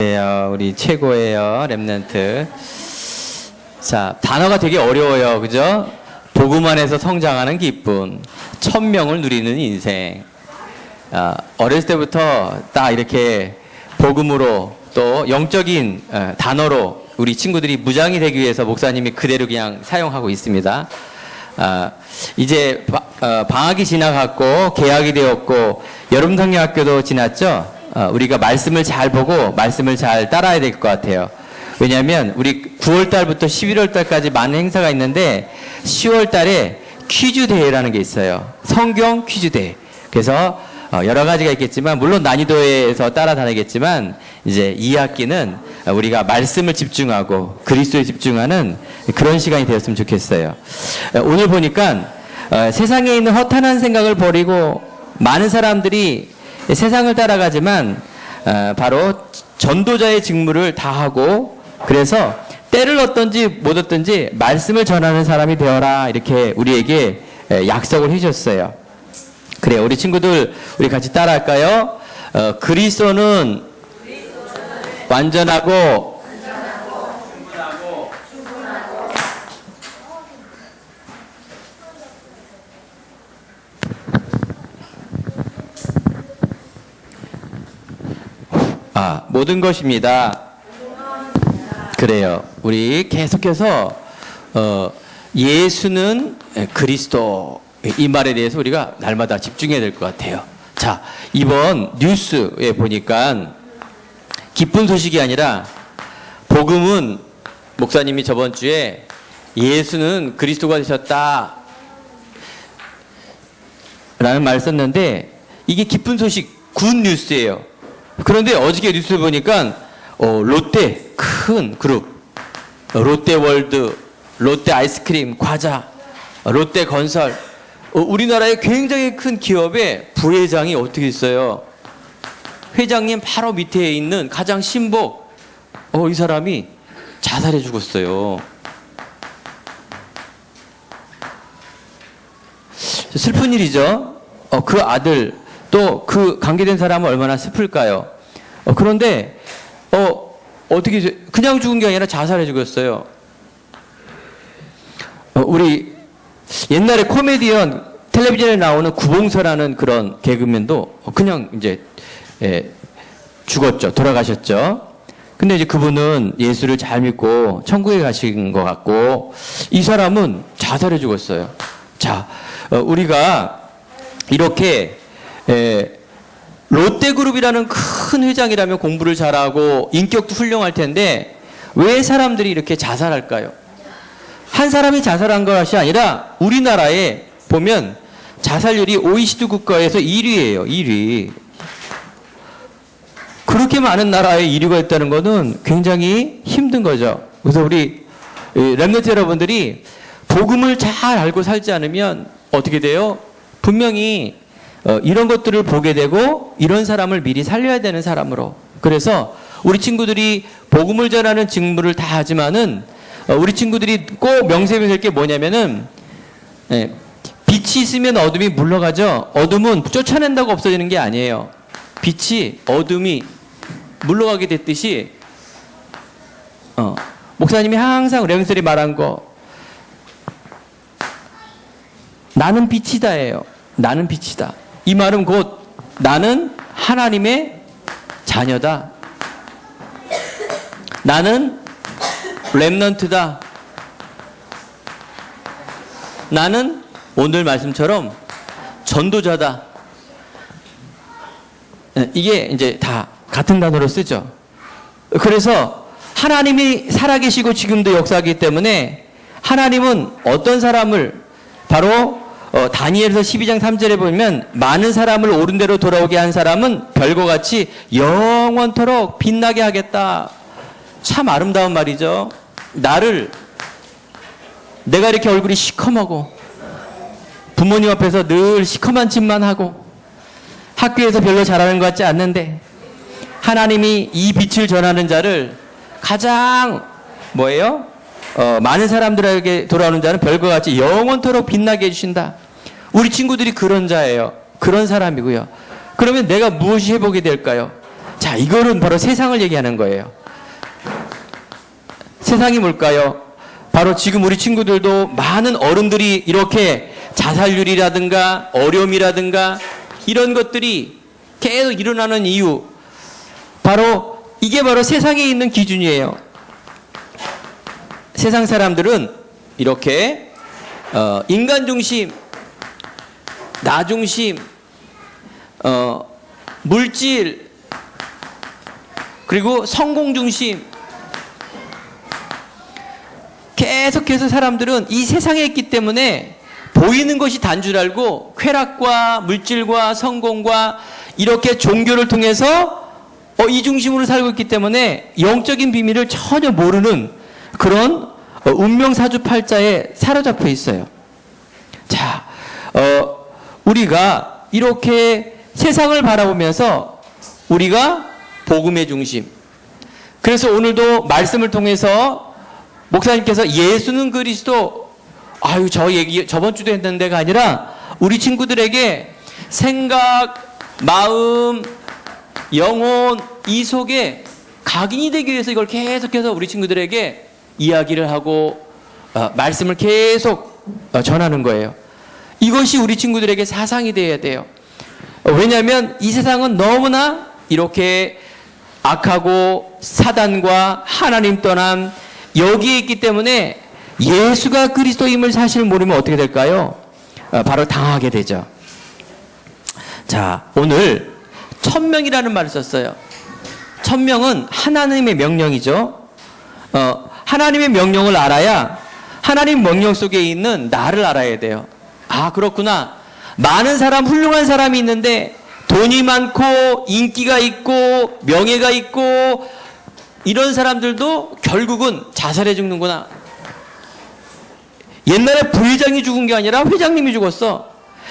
우리 최고예요, 랩런트. 자, 단어가 되게 어려워요, 그죠? 복음 안에서 성장하는 기쁨, 1000명을 누리는 인생. 어렸을 때부터 딱 이렇게 복음으로 또 영적인 단어로 우리 친구들이 무장이 되기 위해서 목사님이 그대로 그냥 사용하고 있습니다. 이제 방학이 지나갔고 개학이 되었고 여름성경학교도 지났죠. 우리가 말씀을 잘 보고 말씀을 잘 따라야 될 것 같아요. 왜냐하면 우리 9월달부터 11월달까지 많은 행사가 있는데 10월달에 퀴즈 대회라는 게 있어요. 성경 퀴즈 대회. 그래서 여러 가지가 있겠지만 물론 난이도에서 따라다니겠지만 이제 2학기는 우리가 말씀을 집중하고 그리스도에 집중하는 그런 시간이 되었으면 좋겠어요. 오늘 보니까 세상에 있는 허탄한 생각을 버리고 많은 사람들이 세상을 따라가지만 바로 전도자의 직무를 다하고 그래서 때를 얻든지 못 얻든지 말씀을 전하는 사람이 되어라 이렇게 우리에게 약속을 해줬어요. 그래요. 우리 친구들 우리 같이 따라할까요? 그리스도는 완전하고 모든 것입니다. 그래요. 우리 계속해서 예수는 그리스도 이 말에 대해서 우리가 날마다 집중해야 될 것 같아요. 자, 이번 뉴스에 보니까 기쁜 소식이 아니라 복음은 목사님이 저번 주에 예수는 그리스도가 되셨다 라는 말을 썼는데 이게 기쁜 소식 굿 뉴스예요. 그런데 어저께 뉴스 보니까 롯데 큰 그룹 롯데월드, 롯데 아이스크림, 과자, 롯데건설 우리나라의 굉장히 큰 기업의 부회장이 어떻게 있어요? 회장님 바로 밑에 있는 가장 신복 이 사람이 자살해 죽었어요. 슬픈 일이죠. 그 아들 또 그 관계된 사람은 얼마나 슬플까요? 그런데 어떻게 그냥 죽은 게 아니라 자살해 죽었어요. 우리 옛날에 코미디언 텔레비전에 나오는 구봉서라는 그런 개그맨도 그냥 이제 죽었죠. 돌아가셨죠. 근데 이제 그분은 예수를 잘 믿고 천국에 가신 것 같고 이 사람은 자살해 죽었어요. 자, 우리가 이렇게 롯데그룹이라는 큰 회장이라면 공부를 잘하고 인격도 훌륭할 텐데 왜 사람들이 이렇게 자살할까요? 한 사람이 자살한 것이 아니라 우리나라에 보면 자살률이 OECD 국가에서 1위예요. 1위. 그렇게 많은 나라에 1위가 있다는 것은 굉장히 힘든 거죠. 그래서 우리 랩런트 여러분들이 복음을 잘 알고 살지 않으면 어떻게 돼요? 분명히 이런 것들을 보게 되고 이런 사람을 미리 살려야 되는 사람으로. 그래서 우리 친구들이 복음을 전하는 직무를 다 하지만은 우리 친구들이 꼭 명심해야 될 게 뭐냐면은 빛이 있으면 어둠이 물러가죠. 어둠은 쫓아낸다고 없어지는 게 아니에요. 빛이 어둠이 물러가게 됐듯이 목사님이 항상 렘슬이 말한 거 나는 빛이다예요. 나는 빛이다. 이 말은 곧 나는 하나님의 자녀다. 나는 렘넌트다. 나는 오늘 말씀처럼 전도자다. 이게 이제 다 같은 단어로 쓰죠. 그래서 하나님이 살아계시고 지금도 역사하기 때문에 하나님은 어떤 사람을 바로 다니엘서 12장 3절에 보면 많은 사람을 옳은 대로 돌아오게 한 사람은 별과 같이 영원토록 빛나게 하겠다. 참 아름다운 말이죠. 내가 이렇게 얼굴이 시커멓고 부모님 앞에서 늘 시커먼 짓만 하고 학교에서 별로 잘하는 것 같지 않는데 하나님이 이 빛을 전하는 자를 가장 뭐예요? 많은 사람들에게 돌아오는 자는 별과 같이 영원토록 빛나게 해주신다. 우리 친구들이 그런 자예요. 그런 사람이고요. 그러면 내가 무엇이 해보게 될까요? 자, 이거는 바로 세상을 얘기하는 거예요. 세상이 뭘까요? 바로 지금 우리 친구들도 많은 어른들이 이렇게 자살률이라든가 어려움이라든가 이런 것들이 계속 일어나는 이유, 이게 바로 세상에 있는 기준이에요. 세상 사람들은 이렇게 인간 중심, 나 중심, 물질, 그리고 성공 중심, 계속해서 사람들은 이 세상에 있기 때문에 보이는 것이 단 줄 알고 쾌락과 물질과 성공과 이렇게 종교를 통해서 이 중심으로 살고 있기 때문에 영적인 비밀을 전혀 모르는 그런 운명사주팔자에 사로잡혀 있어요. 자, 우리가 이렇게 세상을 바라보면서 우리가 복음의 중심. 그래서 오늘도 말씀을 통해서 목사님께서 예수는 그리스도, 저 얘기 저번 주도 했는데가 아니라 우리 친구들에게 생각, 마음, 영혼, 이 속에 각인이 되기 위해서 이걸 계속해서 우리 친구들에게 이야기를 하고 말씀을 계속 전하는 거예요. 이것이 우리 친구들에게 사상이 되어야 돼요. 왜냐하면 이 세상은 너무나 이렇게 악하고 사단과 하나님 떠난 여기에 있기 때문에 예수가 그리스도임을 사실 모르면 어떻게 될까요? 바로 당하게 되죠. 자, 오늘 천명이라는 말을 썼어요. 천명은 하나님의 명령이죠. 하나님의 명령을 알아야 하나님 명령 속에 있는 나를 알아야 돼요. 그렇구나. 많은 사람, 훌륭한 사람이 있는데 돈이 많고 인기가 있고 명예가 있고 이런 사람들도 결국은 자살해 죽는구나. 옛날에 부회장이 죽은 게 아니라 회장님이 죽었어.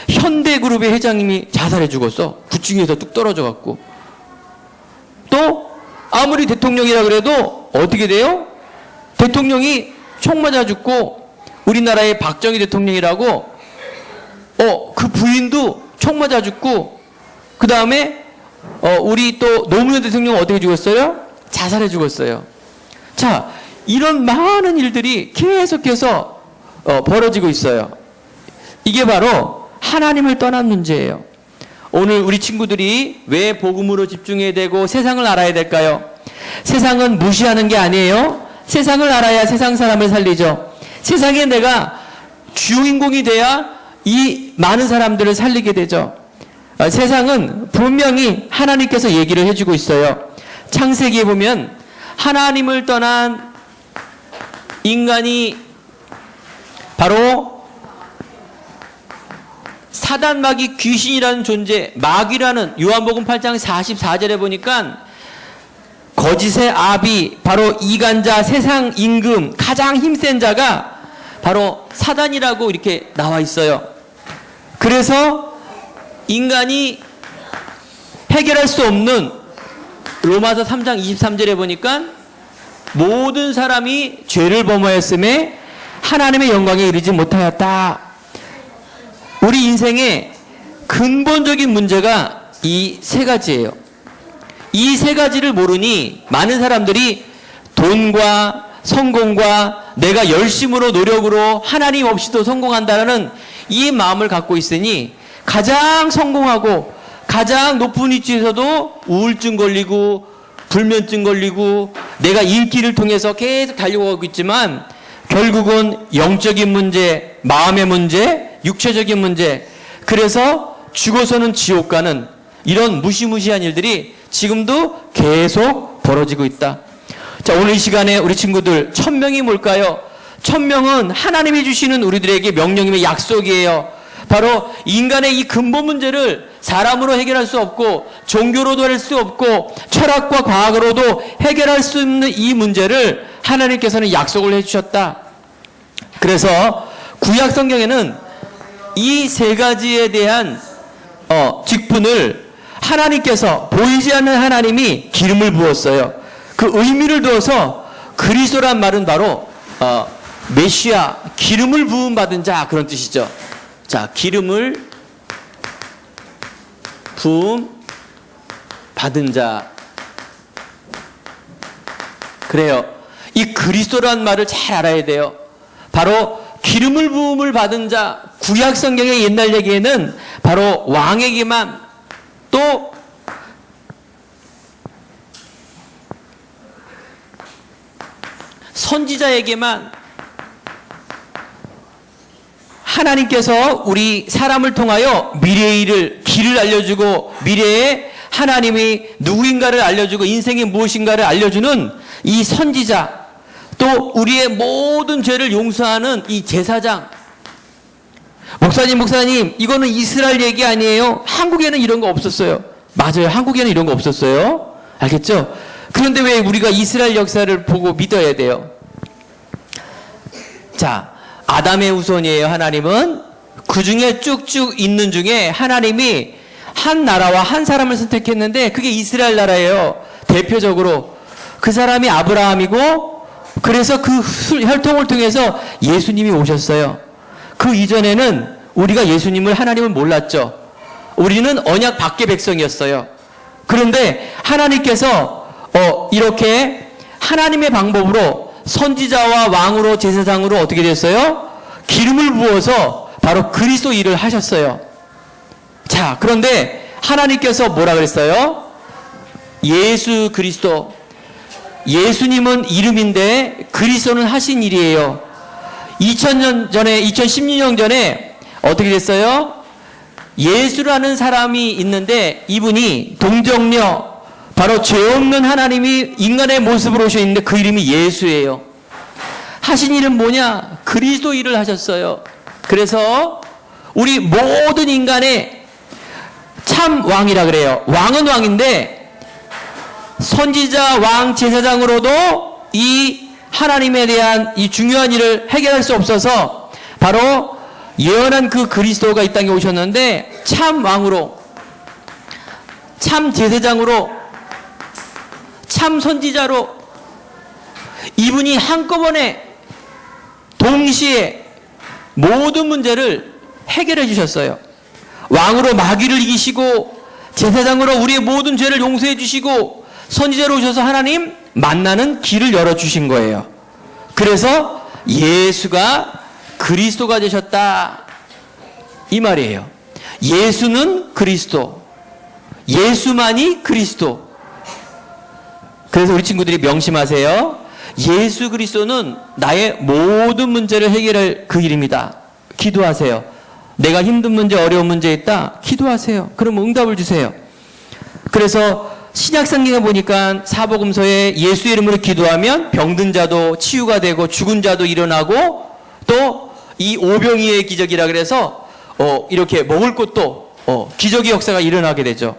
현대그룹의 회장님이 자살해 죽었어. 부층에서 뚝 떨어져 갖고. 또 아무리 대통령이라 그래도 어떻게 돼요? 대통령이 총 맞아 죽고, 우리나라의 박정희 대통령이라고 그 부인도 총 맞아 죽고, 그 다음에 우리 또 노무현 대통령은 어떻게 죽었어요? 자살해 죽었어요. 자, 이런 많은 일들이 계속해서 벌어지고 있어요. 이게 바로 하나님을 떠난 문제예요. 오늘 우리 친구들이 왜 복음으로 집중해야 되고 세상을 알아야 될까요? 세상은 무시하는 게 아니에요. 세상을 알아야 세상 사람을 살리죠. 세상에 내가 주인공이 돼야 이 많은 사람들을 살리게 되죠. 세상은 분명히 하나님께서 얘기를 해주고 있어요. 창세기에 보면 하나님을 떠난 인간이 바로 사단, 마귀, 귀신이라는 존재, 마귀라는 요한복음 8장 44절에 보니까 거짓의 아비, 바로 이간자, 세상 임금, 가장 힘센 자가 바로 사단이라고 이렇게 나와 있어요. 그래서 인간이 해결할 수 없는 로마서 3장 23절에 보니까 모든 사람이 죄를 범하였음에 하나님의 영광에 이르지 못하였다. 우리 인생의 근본적인 문제가 이 세 가지예요. 이 세 가지를 모르니 많은 사람들이 돈과 성공과 내가 열심으로 노력으로 하나님 없이도 성공한다는 이 마음을 갖고 있으니 가장 성공하고 가장 높은 위치에서도 우울증 걸리고 불면증 걸리고 내가 인기를 통해서 계속 달려가고 있지만 결국은 영적인 문제, 마음의 문제, 육체적인 문제, 그래서 죽어서는 지옥 가는 이런 무시무시한 일들이 지금도 계속 벌어지고 있다. 자, 오늘 이 시간에 우리 친구들, 천명이 뭘까요? 천명은 하나님이 주시는 우리들에게 명령임의 약속이에요. 바로 인간의 이 근본 문제를 사람으로 해결할 수 없고 종교로도 할 수 없고 철학과 과학으로도 해결할 수 없는 이 문제를 하나님께서는 약속을 해주셨다. 그래서 구약 성경에는 이 세 가지에 대한 직분을 하나님께서, 보이지 않는 하나님이 기름을 부었어요. 그 의미를 두어서 그리스도란 말은 바로 메시아, 기름을 부음 받은 자, 그런 뜻이죠. 자, 기름을 부음 받은 자. 그래요. 이 그리스도라는 말을 잘 알아야 돼요. 바로 기름을 부음을 받은 자, 구약 성경의 옛날 얘기에는 바로 왕에게만 또 선지자에게만 하나님께서 우리 사람을 통하여 미래의 일을, 길을 알려주고 미래에 하나님이 누구인가를 알려주고 인생이 무엇인가를 알려주는 이 선지자, 또 우리의 모든 죄를 용서하는 이 제사장. 목사님, 이거는 이스라엘 얘기 아니에요? 한국에는 이런 거 없었어요. 맞아요. 한국에는 이런 거 없었어요. 알겠죠? 그런데 왜 우리가 이스라엘 역사를 보고 믿어야 돼요? 자, 아담의 후손이에요. 하나님은 그 중에 쭉쭉 있는 중에 하나님이 한 나라와 한 사람을 선택했는데 그게 이스라엘 나라예요. 대표적으로 그 사람이 아브라함이고, 그래서 그 혈통을 통해서 예수님이 오셨어요. 그 이전에는 우리가 예수님을, 하나님을 몰랐죠. 우리는 언약 밖의 백성이었어요. 그런데 하나님께서 이렇게 하나님의 방법으로 선지자와 왕으로 제사장으로 어떻게 됐어요? 기름을 부어서 바로 그리스도 일을 하셨어요. 자, 그런데 하나님께서 뭐라 그랬어요? 예수 그리스도. 예수님은 이름인데 그리스도는 하신 일이에요. 2000년 전에, 2016년 전에 어떻게 됐어요? 예수라는 사람이 있는데 이분이 동정녀, 바로 죄 없는 하나님이 인간의 모습으로 오셔 있는데 그 이름이 예수예요. 하신 일은 뭐냐? 그리스도 일을 하셨어요. 그래서 우리 모든 인간의 참 왕이라 그래요. 왕은 왕인데 선지자, 왕, 제사장으로도 이 하나님에 대한 이 중요한 일을 해결할 수 없어서 바로 예언한 그 그리스도가 이 땅에 오셨는데 참 왕으로, 참 제사장으로, 참 선지자로 이분이 한꺼번에 동시에 모든 문제를 해결해 주셨어요. 왕으로 마귀를 이기시고, 제사장으로 우리의 모든 죄를 용서해 주시고, 선지자로 오셔서 하나님 만나는 길을 열어주신 거예요. 그래서 예수가 그리스도가 되셨다, 이 말이에요. 예수는 그리스도, 예수만이 그리스도. 그래서 우리 친구들이 명심하세요. 예수 그리스도는 나의 모든 문제를 해결할 그 이름이다. 기도하세요. 내가 힘든 문제, 어려운 문제 있다, 기도하세요. 그러면 응답을 주세요. 그래서 신약성경에 보니까 사복음서에 예수 이름으로 기도하면 병든 자도 치유가 되고 죽은 자도 일어나고, 또 이 오병이의 기적이라 그래서 이렇게 먹을 것도 기적의 역사가 일어나게 되죠.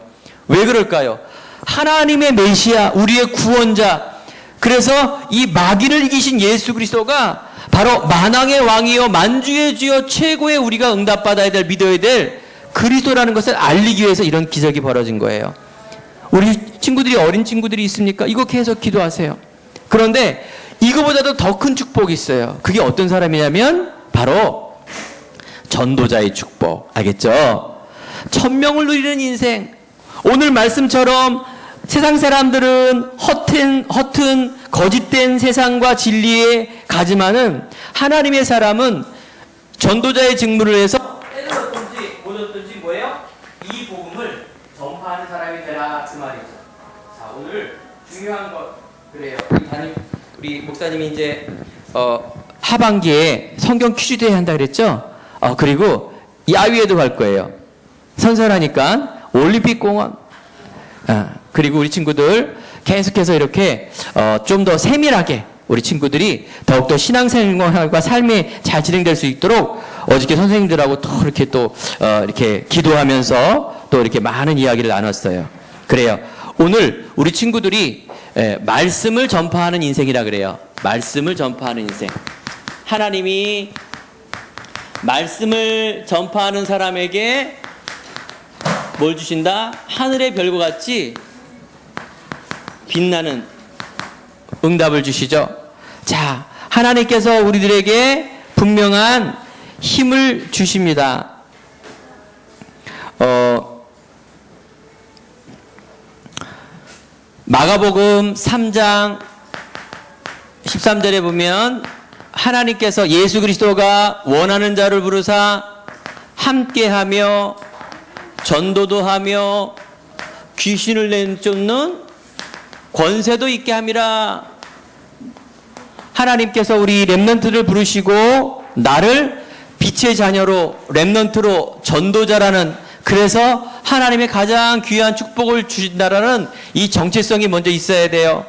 왜 그럴까요? 하나님의 메시아, 우리의 구원자, 그래서 이 마귀를 이기신 예수 그리스도가 바로 만왕의 왕이요 만주의 주요 최고의 우리가 응답받아야 될, 믿어야 될 그리스도라는 것을 알리기 위해서 이런 기적이 벌어진 거예요. 우리 친구들이, 어린 친구들이 있습니까? 이거 계속 기도하세요. 그런데 이거보다도 더 큰 축복이 있어요. 그게 어떤 사람이냐면 바로 전도자의 축복. 알겠죠? 천명을 누리는 인생. 오늘 말씀처럼 세상 사람들은 허튼 거짓된 세상과 진리에 가지만은 하나님의 사람은 전도자의 직무를 해서 때렸든지 보졌든지 뭐예요? 이 복음을 전파하는 사람이 되라, 그 말이죠. 자, 오늘 중요한 것 그래요. 우리 목사님이 이제 하반기에 성경 퀴즈 대회 한다 그랬죠? 그리고 야유회도 갈 거예요. 선선하니까 올림픽 공원. 그리고 우리 친구들 계속해서 이렇게 좀 더 세밀하게 우리 친구들이 더욱더 신앙생활과 삶이 잘 진행될 수 있도록 어저께 선생님들하고 또 이렇게 이렇게 기도하면서 또 이렇게 많은 이야기를 나눴어요. 그래요. 오늘 우리 친구들이 말씀을 전파하는 인생이라 그래요. 말씀을 전파하는 인생. 하나님이 말씀을 전파하는 사람에게 뭘 주신다? 하늘의 별과 같이 빛나는 응답을 주시죠. 자, 하나님께서 우리들에게 분명한 힘을 주십니다. 마가복음 3장 13절에 보면 하나님께서 예수 그리스도가 원하는 자를 부르사 함께하며 전도도 하며 귀신을 내쫓는 권세도 있게 함이라. 하나님께서 우리 렘넌트를 부르시고 나를 빛의 자녀로 렘넌트로 전도자라는, 그래서 하나님의 가장 귀한 축복을 주신다라는 이 정체성이 먼저 있어야 돼요.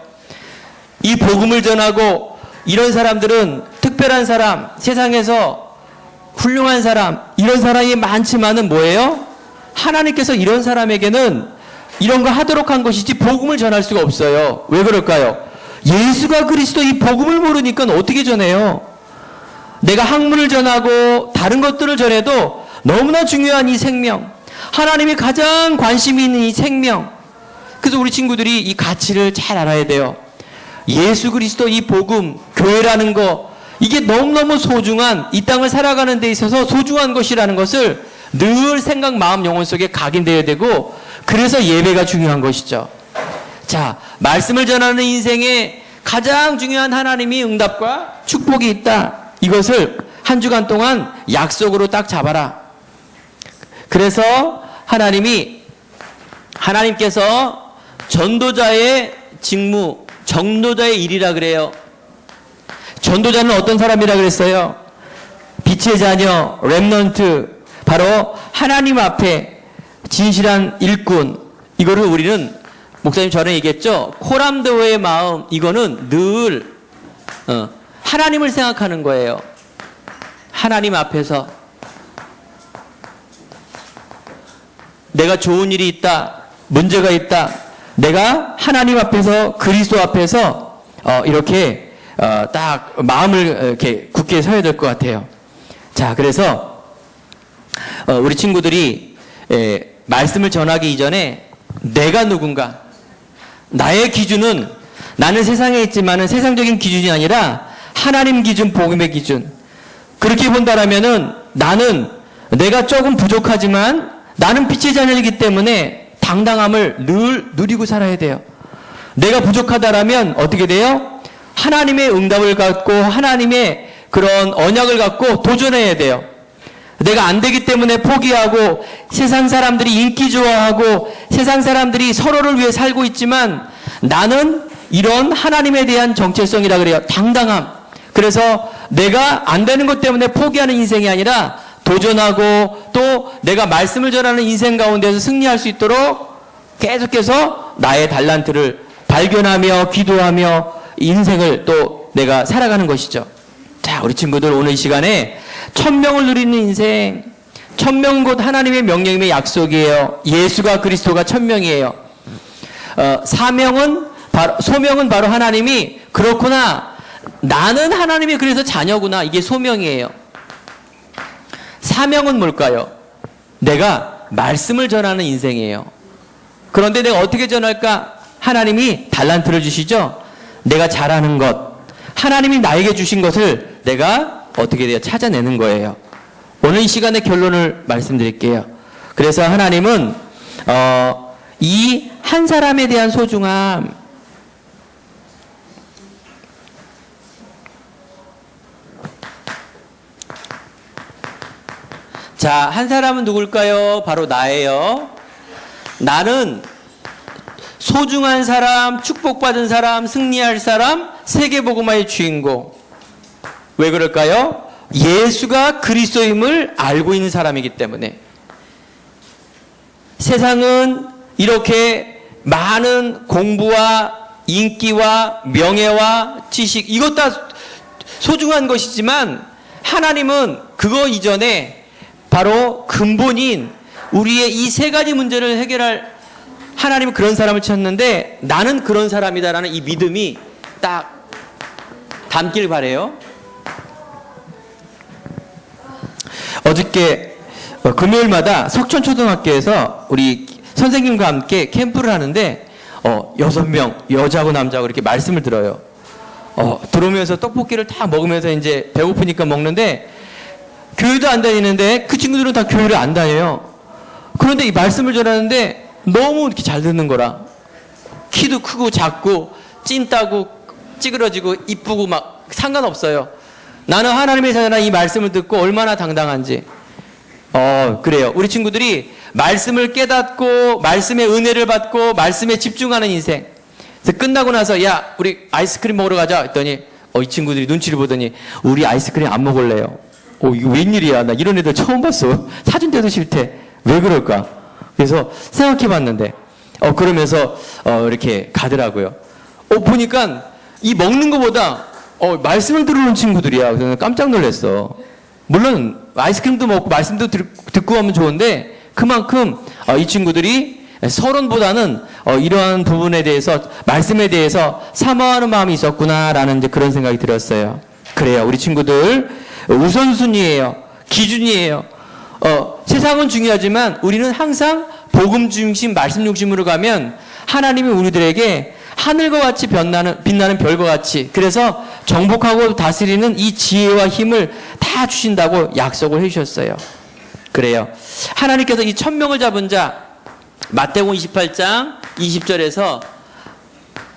이 복음을 전하고 이런 사람들은 특별한 사람, 세상에서 훌륭한 사람, 이런 사람이 많지만은 뭐예요? 하나님께서 이런 사람에게는 이런 거 하도록 한 것이지 복음을 전할 수가 없어요. 왜 그럴까요? 예수가 그리스도 이 복음을 모르니까 어떻게 전해요? 내가 학문을 전하고 다른 것들을 전해도 너무나 중요한 이 생명, 하나님이 가장 관심이 있는 이 생명, 그래서 우리 친구들이 이 가치를 잘 알아야 돼요. 예수 그리스도 이 복음, 교회라는 거, 이게 너무너무 소중한, 이 땅을 살아가는 데 있어서 소중한 것이라는 것을 늘 생각, 마음, 영혼 속에 각인되어야 되고, 그래서 예배가 중요한 것이죠. 자, 말씀을 전하는 인생에 가장 중요한 하나님이 응답과 축복이 있다. 이것을 한 주간 동안 약속으로 딱 잡아라. 그래서 하나님께서 전도자의 직무, 전도자의 일이라 그래요. 전도자는 어떤 사람이라 그랬어요? 빛의 자녀, 렘넌트, 바로 하나님 앞에 진실한 일꾼. 이거를 우리는, 목사님 전에 얘기했죠? 코람드오의 마음, 이거는 늘 하나님을 생각하는 거예요. 하나님 앞에서 내가 좋은 일이 있다, 문제가 있다, 내가 하나님 앞에서, 그리스도 앞에서 이렇게 딱 마음을 이렇게 굳게 서야 될 것 같아요. 자, 그래서 우리 친구들이 말씀을 전하기 이전에 내가 누군가, 나의 기준은, 나는 세상에 있지만은 세상적인 기준이 아니라 하나님 기준, 복음의 기준. 그렇게 본다라면은 나는 내가 조금 부족하지만 나는 빛의 자녀이기 때문에 당당함을 늘 누리고 살아야 돼요. 내가 부족하다라면 어떻게 돼요? 하나님의 응답을 갖고 하나님의 그런 언약을 갖고 도전해야 돼요. 내가 안 되기 때문에 포기하고, 세상 사람들이 인기 좋아하고 세상 사람들이 서로를 위해 살고 있지만 나는 이런 하나님에 대한 정체성이라 그래요. 당당함. 그래서 내가 안 되는 것 때문에 포기하는 인생이 아니라 도전하고, 또 내가 말씀을 전하는 인생 가운데서 승리할 수 있도록 계속해서 나의 달란트를 발견하며 기도하며 인생을 또 내가 살아가는 것이죠. 자, 우리 친구들 오늘 이 시간에 1000명을 누리는 인생, 1000명은 곧 하나님의 명령임의 약속이에요. 예수가 그리스도가 1000명이에요. 소명은 바로 하나님이, 그렇구나, 나는 하나님의 그래서 자녀구나, 이게 소명이에요. 사명은 뭘까요? 내가 말씀을 전하는 인생이에요. 그런데 내가 어떻게 전할까? 하나님이 달란트를 주시죠. 내가 잘하는 것, 하나님이 나에게 주신 것을 내가 어떻게 돼요? 찾아내는 거예요. 오늘 이 시간에 결론을 말씀드릴게요. 그래서 하나님은 이 한 사람에 대한 소중함, 자, 한 사람은 누굴까요? 바로 나예요. 나는 소중한 사람, 축복받은 사람, 승리할 사람, 세계복음화의 주인공. 왜 그럴까요? 예수가 그리스도임을 알고 있는 사람이기 때문에. 세상은 이렇게 많은 공부와 인기와 명예와 지식, 이것 다 소중한 것이지만 하나님은 그거 이전에 바로 근본인 우리의 이 세 가지 문제를 해결할, 하나님은 그런 사람을 찾는데 나는 그런 사람이다라는 이 믿음이 딱 담길 바래요. 어저께 금요일마다 석천초등학교에서 우리 선생님과 함께 캠프를 하는데 6명 여자고 남자고 이렇게 말씀을 들어요. 들어오면서 떡볶이를 다 먹으면서 이제 배고프니까 먹는데, 교회도 안 다니는데 그 친구들은 다 교회를 안 다녀요. 그런데 이 말씀을 전하는데 너무 이렇게 잘 듣는 거라. 키도 크고 작고 찐따고 찌그러지고 이쁘고 막 상관없어요. 나는 하나님의 자녀라 이 말씀을 듣고 얼마나 당당한지. 그래요. 우리 친구들이 말씀을 깨닫고 말씀의 은혜를 받고 말씀에 집중하는 인생. 그래서 끝나고 나서 야 우리 아이스크림 먹으러 가자 했더니 이 친구들이 눈치를 보더니 우리 아이스크림 안 먹을래요. 이거 웬일이야. 나 이런 애들 처음 봤어. 사준데도 싫대. 왜 그럴까? 그래서 생각해 봤는데 그러면서 이렇게 가더라고요. 보니까 이 먹는 것보다 말씀을 들으는 친구들이야. 그래서 깜짝 놀랐어. 물론 아이스크림도 먹고 말씀도 듣고 하면 좋은데 그만큼 이 친구들이 서론보다는 이러한 부분에 대해서 말씀에 대해서 사모하는 마음이 있었구나라는 이제 그런 생각이 들었어요. 그래요. 우리 친구들 우선순위예요. 기준이에요. 세상은 중요하지만 우리는 항상 복음 중심, 말씀 중심으로 가면 하나님이 우리들에게 하늘과 같이 빛나는 별과 같이 그래서 정복하고 다스리는 이 지혜와 힘을 다 주신다고 약속을 해주셨어요. 그래요. 하나님께서 이 1000명을 잡은 자 마태복음 28장 20절에서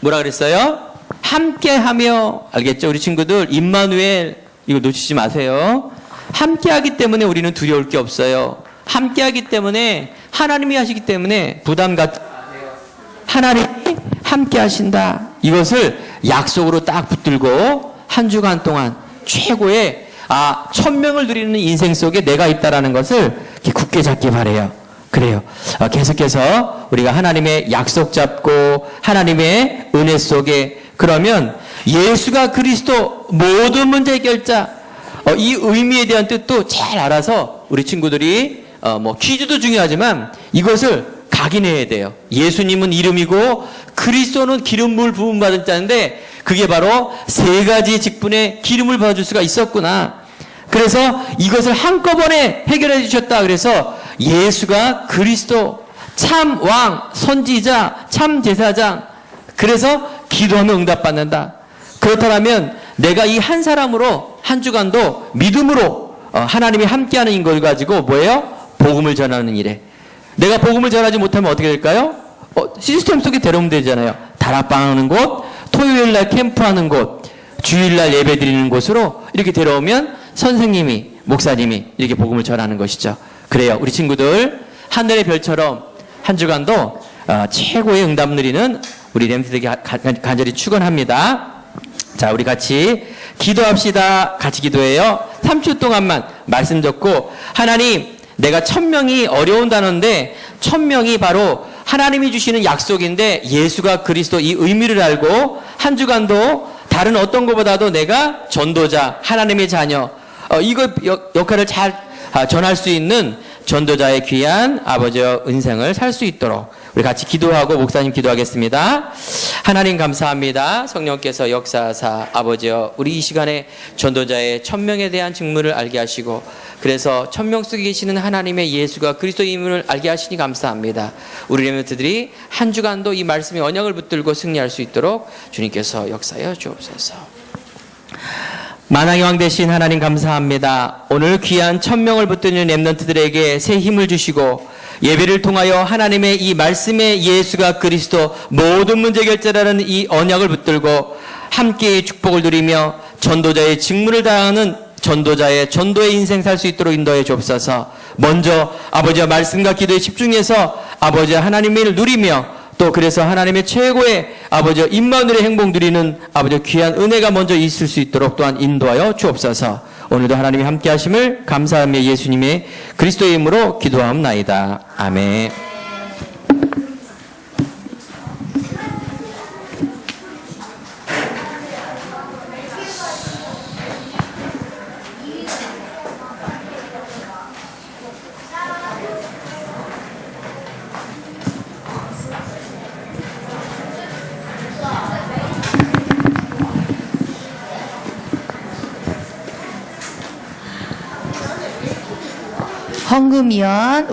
뭐라 그랬어요? 함께하며 알겠죠? 우리 친구들 임마누엘 이거 놓치지 마세요. 함께하기 때문에 우리는 두려울 게 없어요. 함께하기 때문에 하나님이 하시기 때문에 부담 갖지 마세요. 하나님이 함께 하신다. 이것을 약속으로 딱 붙들고 한 주간 동안 최고의 1000명을 누리는 인생 속에 내가 있다라는 것을 이렇게 굳게 잡기 바래요. 그래요. 계속해서 우리가 하나님의 약속 잡고 하나님의 은혜 속에 그러면 예수가 그리스도 모든 문제 해결자 이 의미에 대한 뜻도 잘 알아서 우리 친구들이 퀴즈도 중요하지만 이것을 각인해야 돼요. 예수님은 이름이고 그리스도는 기름물 부음 받은 자인데 그게 바로 세 가지 직분의 기름을 받을 수가 있었구나. 그래서 이것을 한꺼번에 해결해 주셨다. 그래서 예수가 그리스도 참 왕, 선지자, 참 제사장. 그래서 기도하면 응답받는다. 그렇다면 내가 이 한 사람으로 한 주간도 믿음으로 하나님이 함께하는 걸 가지고 뭐예요? 복음을 전하는 일에. 내가 복음을 전하지 못하면 어떻게 될까요? 시스템 속에 데려오면 되잖아요. 다락방 하는 곳, 토요일날 캠프하는 곳, 주일날 예배 드리는 곳으로 이렇게 데려오면 선생님이, 목사님이 이렇게 복음을 전하는 것이죠. 그래요. 우리 친구들 하늘의 별처럼 한 주간도 최고의 응답 누리는 우리 렘넌트에게 간절히 축원합니다. 자, 우리 같이 기도합시다. 같이 기도해요. 3초 동안만 말씀 듣고 하나님 내가 1000명이 어려운 단어인데 1000명이 바로 하나님이 주시는 약속인데 예수가 그리스도 이 의미를 알고 한 주간도 다른 어떤 것보다도 내가 전도자 하나님의 자녀 이거 역할을 잘 전할 수 있는 전도자의 귀한 아버지의 은생을 살 수 있도록 우리 같이 기도하고 목사님 기도하겠습니다. 하나님 감사합니다. 성령께서 역사하사 아버지여 우리 이 시간에 전도자의 1000명에 대한 직무를 알게 하시고 그래서 1000명 속에 계시는 하나님의 예수가 그리스도의 임무를 알게 하시니 감사합니다. 우리 렘넌트들이 한 주간도 이 말씀의 언약을 붙들고 승리할 수 있도록 주님께서 역사하여 주옵소서. 만왕의 왕 되신 하나님 감사합니다. 오늘 귀한 1000명을 붙드는 렘넌트들에게 새 힘을 주시고 예배를 통하여 하나님의 이 말씀의 예수가 그리스도 모든 문제 해결자라는 이 언약을 붙들고 함께 축복을 누리며 전도자의 직무를 다하는 전도의 인생 살 수 있도록 인도해 주옵소서. 먼저 아버지와 말씀과 기도에 집중해서 아버지와 하나님을 누리며 또 그래서 하나님의 최고의 아버지와 임마누엘의 행복 누리는 아버지와 귀한 은혜가 먼저 있을 수 있도록 또한 인도하여 주옵소서. 오늘도 하나님이 함께 하심을 감사하며 예수님의 그리스도의 이름으로 기도하옵나이다. 아멘. 헌금위원